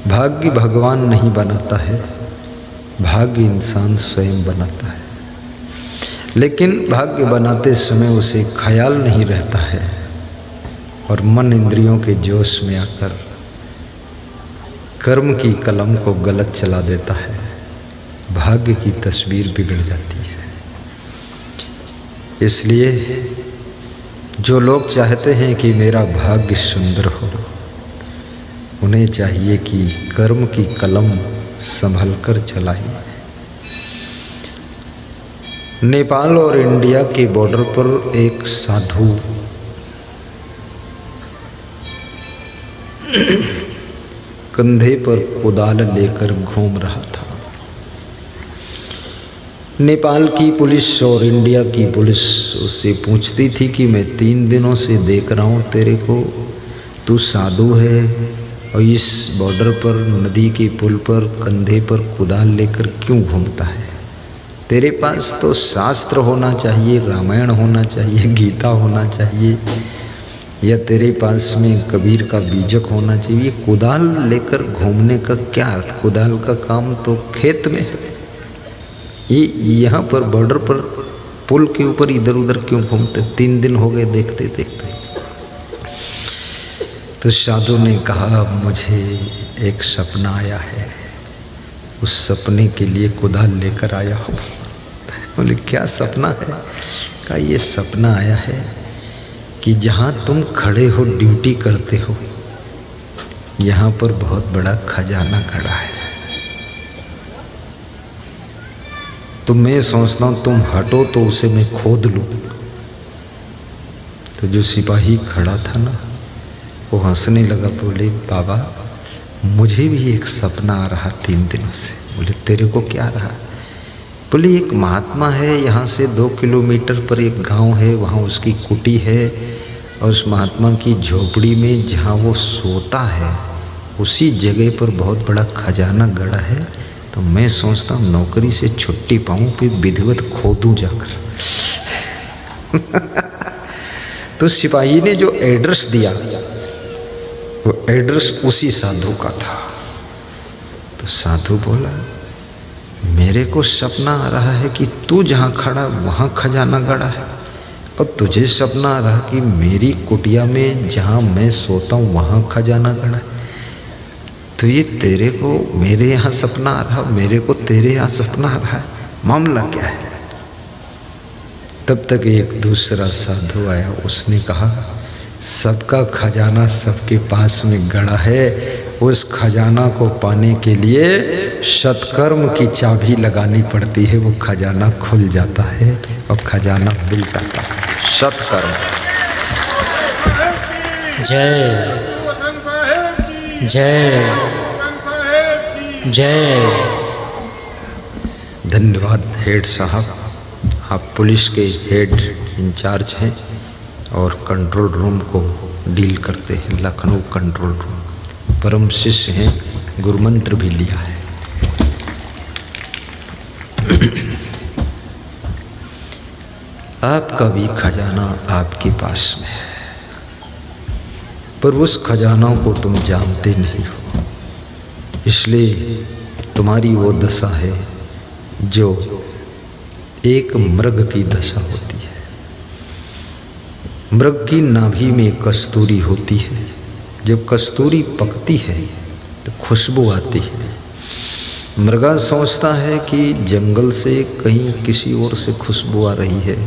भाग्य भगवान नहीं बनाता है, भाग्य इंसान स्वयं बनाता है। लेकिन भाग्य बनाते समय उसे ख्याल नहीं रहता है और मन इंद्रियों के जोश में आकर कर्म की कलम को गलत चला देता है, भाग्य की तस्वीर बिगड़ जाती है। इसलिए जो लोग चाहते हैं कि मेरा भाग्य सुंदर हो, उन्हें चाहिए कि कर्म की कलम संभल कर चलाएं। नेपाल और इंडिया के बॉर्डर पर एक साधु कंधे पर कुदाल लेकर घूम रहा था। नेपाल की पुलिस और इंडिया की पुलिस उससे पूछती थी कि मैं 3 दिनों से देख रहा हूँ तेरे को, तू साधु है और इस बॉर्डर पर नदी के पुल पर कंधे पर कुदाल लेकर क्यों घूमता है? तेरे पास तो शास्त्र होना चाहिए, रामायण होना चाहिए, गीता होना चाहिए, या तेरे पास में कबीर का बीजक होना चाहिए। कुदाल लेकर घूमने का क्या अर्थ? कुदाल का काम तो खेत में है, ये यहाँ पर बॉर्डर पर पुल के ऊपर इधर उधर क्यों घूमते? 3 दिन हो गए देखते देखते। तो साधु ने कहा, मुझे एक सपना आया है, उस सपने के लिए कुदाल लेकर आया हूँ। बोले क्या सपना है? कहा ये सपना आया है कि जहाँ तुम खड़े हो ड्यूटी करते हो, यहाँ पर बहुत बड़ा खजाना खड़ा है। तो मैं सोचता हूँ तुम हटो तो उसे मैं खोद लूँ। तो जो सिपाही खड़ा था ना, वो हंसने लगा। बोले बाबा, मुझे भी एक सपना आ रहा 3 दिनों से। बोले तेरे को क्या रहा? बोले एक महात्मा है, यहाँ से 2 किलोमीटर पर एक गांव है, वहाँ उसकी कुटी है और उस महात्मा की झोपड़ी में जहाँ वो सोता है उसी जगह पर बहुत बड़ा खजाना गड़ा है। तो मैं सोचता हूँ नौकरी से छुट्टी पाऊँ फिर विधिवत खोदूँ जाकर। तो सिपाही ने जो एड्रेस दिया वो एड्रेस उसी साधु का था। तो साधु बोला, मेरे को सपना आ रहा है कि तू जहाँ खड़ा वहाँ खजाना गड़ा है, और तुझे सपना आ रहा कि मेरी कुटिया में जहाँ मैं सोता हूँ वहाँ खजाना गड़ा है। तो ये तेरे को मेरे यहाँ सपना आ रहा, मेरे को तेरे यहाँ सपना आ रहा है, मामला क्या है? तब तक एक दूसरा साधु आया, उसने कहा सबका खजाना सबके पास में गड़ा है, उस खजाना को पाने के लिए सत्कर्म की चाबी लगानी पड़ती है, वो खजाना खुल जाता है और खजाना मिल जाता है। सत्कर्म। जय जय जय। धन्यवाद हेड साहब, आप पुलिस के हेड इंचार्ज हैं और कंट्रोल रूम को डील करते हैं, लखनऊ कंट्रोल रूम। परम शिष्य हैं, गुरुमंत्र भी लिया है। आपका भी खजाना आपके पास में है, पर उस खजाना को तुम जानते नहीं हो, इसलिए तुम्हारी वो दशा है जो एक मृग की दशा होती है। मृग की नाभि में कस्तूरी होती है, जब कस्तूरी पकती है तो खुशबू आती है। मृगा सोचता है कि जंगल से कहीं किसी और से खुशबू आ रही है,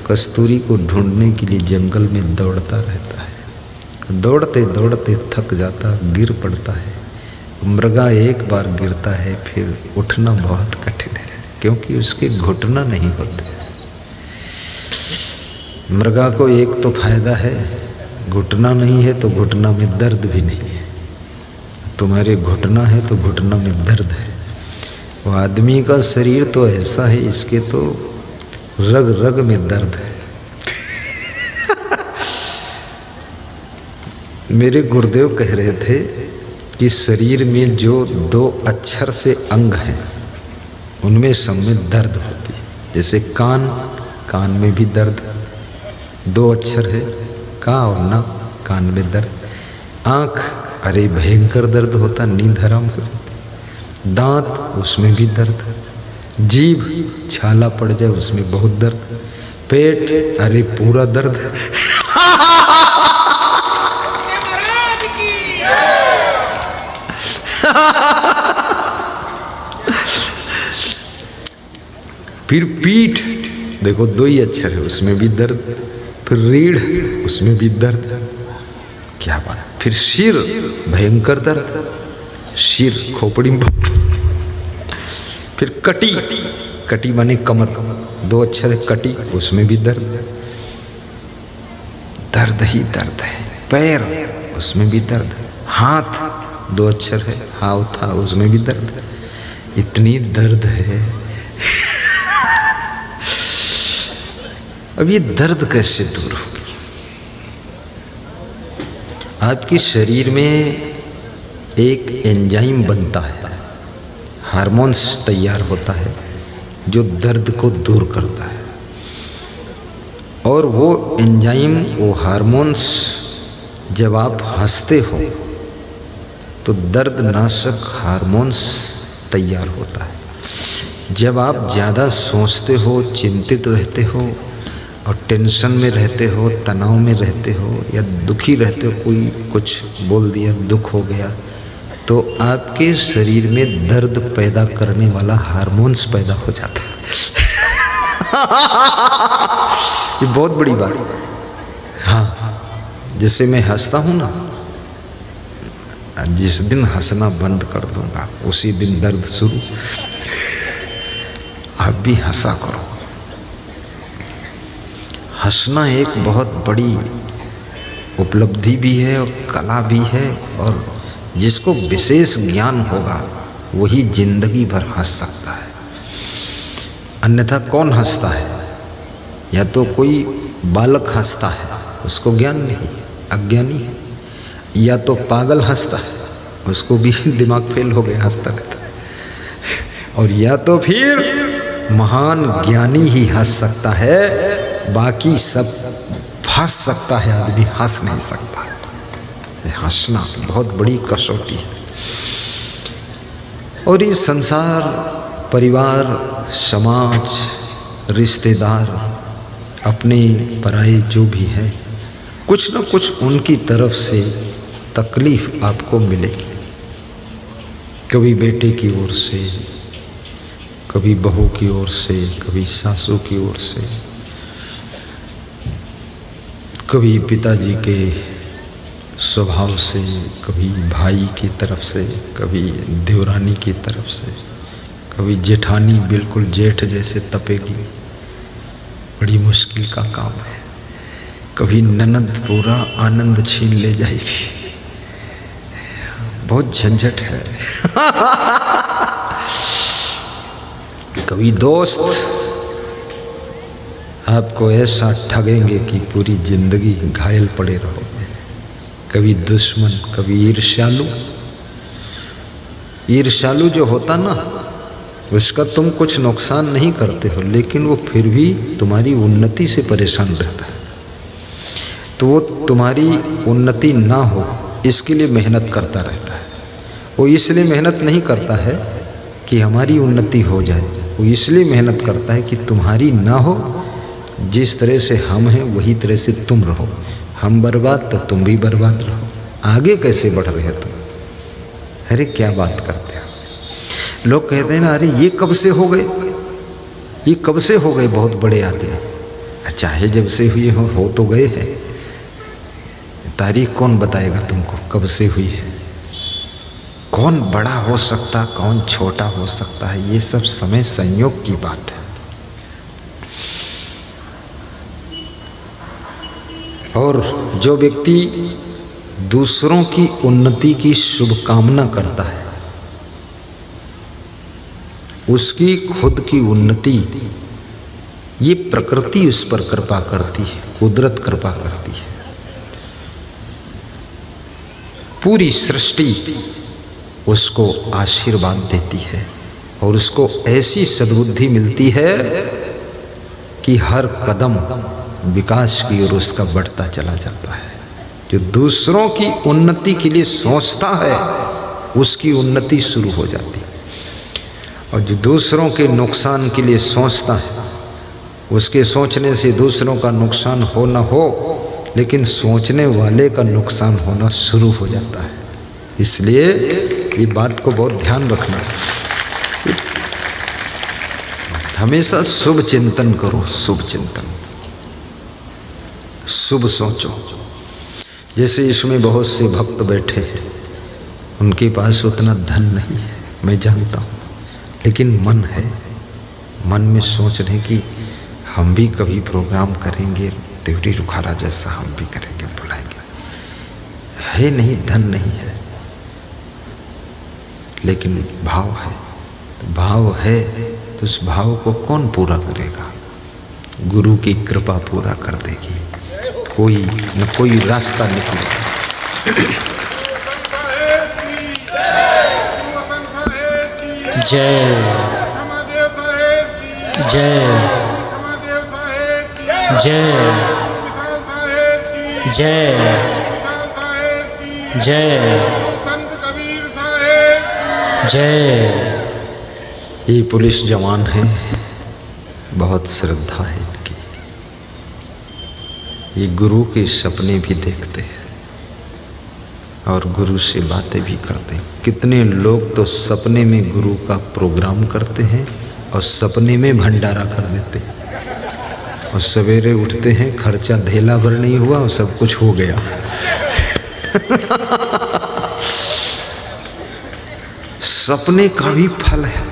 कस्तूरी को ढूंढने के लिए जंगल में दौड़ता रहता है। दौड़ते दौड़ते थक जाता, गिर पड़ता है। मृगा एक बार गिरता है, फिर उठना बहुत कठिन है क्योंकि उसके घुटना नहीं होते। मृगा को एक तो फायदा है, घुटना नहीं है तो घुटना में दर्द भी नहीं है। तुम्हारे घुटना है तो घुटना में दर्द है। वो आदमी का शरीर तो ऐसा है, इसके तो रग रग में दर्द है। मेरे गुरुदेव कह रहे थे कि शरीर में जो 2 अक्षर से अंग हैं उनमें सब में दर्द होती है। जैसे कान, कान में भी दर्द, 2 अक्षर है का और ना, कान में दर्द। आँख, अरे भयंकर दर्द होता, नींद हराम हो जाती। दांत, उसमें भी दर्द। जीभ, छाला पड़ जाए उसमें बहुत दर्द। पेट, अरे पूरा दर्द। फिर पीठ, देखो दो ही अक्षर है, उसमें भी दर्द। फिर रीढ़, उसमें भी दर्द। क्या बात। फिर सिर, भयंकर दर्द, सिर खोपड़ी में। फिर कटी, कटी माने कमर, दो अक्षर है कटी, उसमें भी दर्द। दर्द ही दर्द है। पैर, उसमें भी दर्द। हाथ, दो अक्षर है, हाव था, उसमें भी दर्द। इतनी दर्द है। अब ये दर्द कैसे दूर होगी? आपके शरीर में एक एंजाइम बनता है, हार्मोन्स तैयार होता है जो दर्द को दूर करता है। और वो एंजाइम, वो हार्मोन्स, जब आप हंसते हो तो दर्द नाशक हार्मोन्स तैयार होता है। जब आप ज़्यादा सोचते हो, चिंतित रहते हो और टेंशन में रहते हो, तनाव में रहते हो या दुखी रहते हो, कोई कुछ बोल दिया, दुख हो गया, तो आपके शरीर में दर्द पैदा करने वाला हार्मोन्स पैदा हो जाता है। ये बहुत बड़ी बात है। हाँ, जैसे मैं हंसता हूँ ना, जिस दिन हंसना बंद कर दूंगा उसी दिन दर्द शुरू। आप भी हंसा करो। हंसना एक बहुत बड़ी उपलब्धि भी है और कला भी है, और जिसको विशेष ज्ञान होगा वही जिंदगी भर हंस सकता है। अन्यथा कौन हंसता है? या तो कोई बालक हंसता है, उसको ज्ञान नहीं, अज्ञानी है। या तो पागल हंसता है, उसको भी दिमाग फेल हो गया, हंसता रहता है। और या तो फिर महान ज्ञानी ही हंस सकता है, बाकी सब फंस सकता है, आदमी हंस नहीं सकता। हंसना बहुत बड़ी कसौटी है। और ये संसार, परिवार, समाज, रिश्तेदार, अपने पराये जो भी है, कुछ न कुछ उनकी तरफ से तकलीफ आपको मिलेगी। कभी बेटे की ओर से, कभी बहू की ओर से, कभी सासू की ओर से, कभी पिताजी के स्वभाव से, कभी भाई की तरफ से, कभी देवरानी की तरफ से, कभी जेठानी बिल्कुल जेठ जैसे तपेगी, बड़ी मुश्किल का काम है। कभी ननद पूरा आनंद छीन ले जाएगी, बहुत झंझट है। कभी दोस्त आपको ऐसा ठगेंगे कि पूरी जिंदगी घायल पड़े रहोगे। कभी दुश्मन, कभी ईर्ष्यालु। ईर्ष्यालु जो होता ना, उसका तुम कुछ नुकसान नहीं करते हो, लेकिन वो फिर भी तुम्हारी उन्नति से परेशान रहता है। तो वो तुम्हारी उन्नति ना हो इसके लिए मेहनत करता रहता है। वो इसलिए मेहनत नहीं करता है कि हमारी उन्नति हो जाए, वो इसलिए मेहनत करता है कि तुम्हारी ना हो। जिस तरह से हम हैं वही तरह से तुम रहो। हम बर्बाद तो तुम भी बर्बाद रहो। आगे कैसे बढ़ रहे हो तुम? अरे क्या बात करते हो। लोग कहते हैं ना, अरे ये कब से हो गए, ये कब से हो गए बहुत बड़े आदमी। चाहे जब से हुए हो तो गए हैं। तारीख कौन बताएगा तुमको कब से हुई है? कौन बड़ा हो सकता, कौन छोटा हो सकता है, ये सब समय संयोग की बात है। और जो व्यक्ति दूसरों की उन्नति की शुभकामना करता है, उसकी खुद की उन्नति, ये प्रकृति उस पर कृपा करती है, कुदरत कृपा करती है। पूरी सृष्टि उसको आशीर्वाद देती है और उसको ऐसी सद्बुद्धि मिलती है कि हर कदम विकास की ओर उसका बढ़ता चला जाता है। जो दूसरों की उन्नति के लिए सोचता है उसकी उन्नति शुरू हो जाती है, और जो दूसरों के नुकसान के लिए सोचता है उसके सोचने से दूसरों का नुकसान हो न हो, लेकिन सोचने वाले का नुकसान होना शुरू हो जाता है। इसलिए ये बात को बहुत ध्यान रखना, हमेशा शुभ चिंतन करो, शुभ चिंतन, शुभ सोचो। जैसे इसमें बहुत से भक्त बैठे हैं, उनके पास उतना धन नहीं है, मैं जानता हूँ, लेकिन मन है, मन में सोच रहे कि हम भी कभी प्रोग्राम करेंगे, देवरी रुखारा जैसा हम भी करेंगे, बुलाएंगे। है नहीं, धन नहीं है, लेकिन भाव है। भाव है तो उस भाव को कौन पूरा करेगा? गुरु की कृपा पूरा कर देगी, कोई न कोई रास्ता निकलेगा। जय जय जय जय जय जय। ये पुलिस जवान हैं, बहुत श्रद्धा है इनकी, ये गुरु के सपने भी देखते हैं और गुरु से बातें भी करते हैं। कितने लोग तो सपने में गुरु का प्रोग्राम करते हैं और सपने में भंडारा कर देते हैं, और सवेरे उठते हैं, खर्चा धेला भर नहीं हुआ और सब कुछ हो गया। सपने का भी फल है।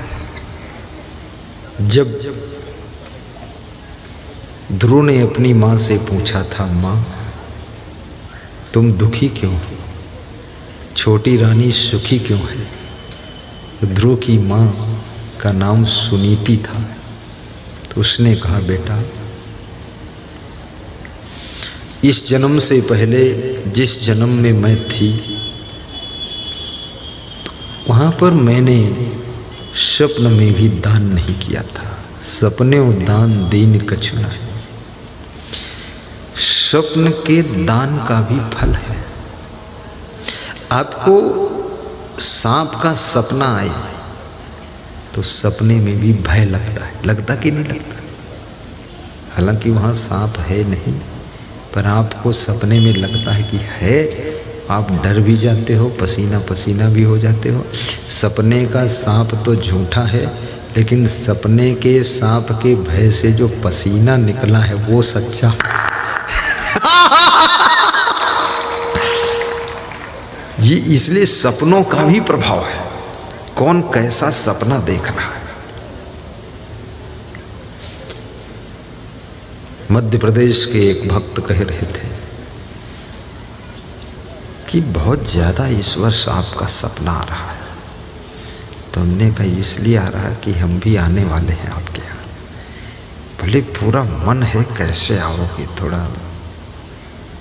जब ध्रुव ने अपनी माँ से पूछा था, माँ तुम दुखी क्यों हो, छोटी रानी सुखी क्यों है? तो ध्रुव की माँ का नाम सुनीति था, तो उसने कहा, बेटा इस जन्म से पहले जिस जन्म में मैं थी, वहाँ पर मैंने स्वप्न में भी दान नहीं किया था। सपने दान दीन कछुना, स्वप्न के दान का भी फल है। आपको सांप का सपना आए तो सपने में भी भय लगता है, लगता कि नहीं लगता? हालांकि वहाँ सांप है नहीं, पर आपको सपने में लगता है कि है, आप डर भी जाते हो, पसीना पसीना भी हो जाते हो। सपने का सांप तो झूठा है, लेकिन सपने के सांप के भय से जो पसीना निकला है वो सच्चा। ये इसलिए सपनों का भी प्रभाव है, कौन कैसा सपना देख रहा है। मध्य प्रदेश के एक भक्त कह रहे थे कि बहुत ज़्यादा इस वर्ष आपका सपना आ रहा है। तो हमने कहा इसलिए आ रहा है कि हम भी आने वाले हैं आपके यहाँ। भले पूरा मन है, कैसे आओगे, थोड़ा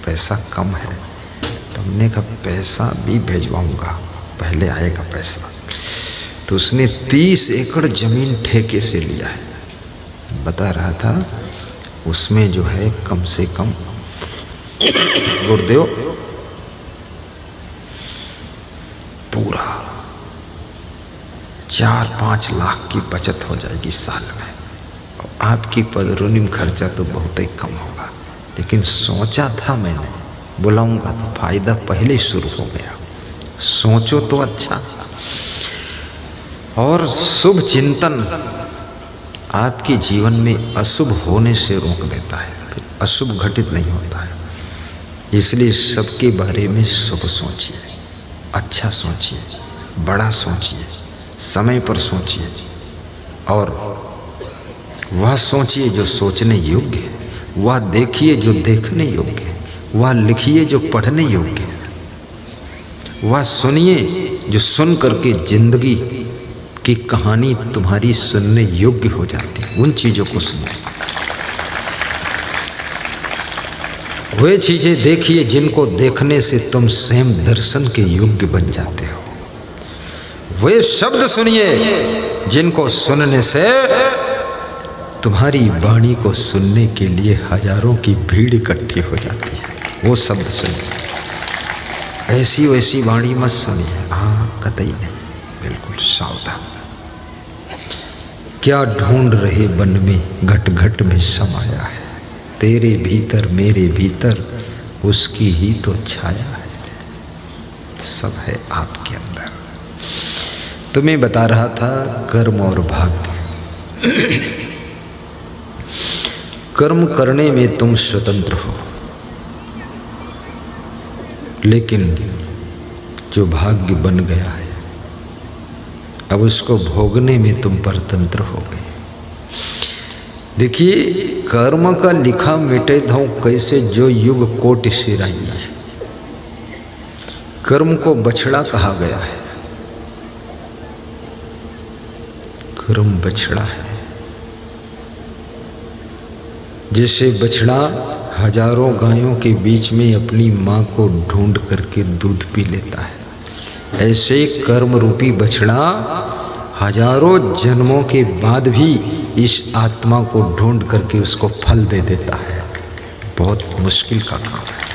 पैसा कम है। तो हमने कहा पैसा भी भेजवाऊँगा, पहले आएगा पैसा। तो उसने 30 एकड़ ज़मीन ठेके से लिया है। बता रहा था उसमें जो है कम से कम गुरुदेव पूरा 4-5 लाख की बचत हो जाएगी साल में, और आपकी पदरोनिम खर्चा तो बहुत ही कम होगा। लेकिन सोचा था मैंने, बुलाऊंगा तो फायदा पहले शुरू हो गया। सोचो तो अच्छा। और शुभ चिंतन आपके जीवन में अशुभ होने से रोक देता है, अशुभ घटित नहीं होता है। इसलिए सबके बारे में शुभ सोचिए, अच्छा सोचिए, बड़ा सोचिए, समय पर सोचिए, और वह सोचिए जो सोचने योग्य है, वह देखिए जो देखने योग्य है, वह लिखिए जो पढ़ने योग्य है, वह सुनिए जो सुन करके जिंदगी की कहानी तुम्हारी सुनने योग्य हो जाती है। उन चीज़ों को सुनिए। वे चीज़ें देखिए जिनको देखने से तुम स्वयं दर्शन के योग्य बन जाते हो। वे शब्द सुनिए जिनको सुनने से तुम्हारी वाणी को सुनने के लिए हजारों की भीड़ इकट्ठी हो जाती है। वो शब्द सुनिए। ऐसी वैसी वाणी मत सुनिए, हाँ कतई नहीं, बिल्कुल सावधान। क्या ढूंढ रहे वन में घट घट में समाया है, तेरे भीतर मेरे भीतर उसकी ही तो छाया है, सब है आपके अंदर। तो मैं बता रहा था कर्म और भाग्य। कर्म करने में तुम स्वतंत्र हो, लेकिन जो भाग्य बन गया है अब उसको भोगने में तुम परतंत्र हो गए। देखिए, कर्म का लिखा मिटे धो कैसे जो युग कोटि सिराई। कर्म को बछड़ा कहा गया है, कर्म बछड़ा है। जैसे बछड़ा हजारों गायों के बीच में अपनी माँ को ढूंढ करके दूध पी लेता है, ऐसे कर्म रूपी बछड़ा हजारों जन्मों के बाद भी इस आत्मा को ढूंढ करके उसको फल दे देता है। बहुत मुश्किल का काम है।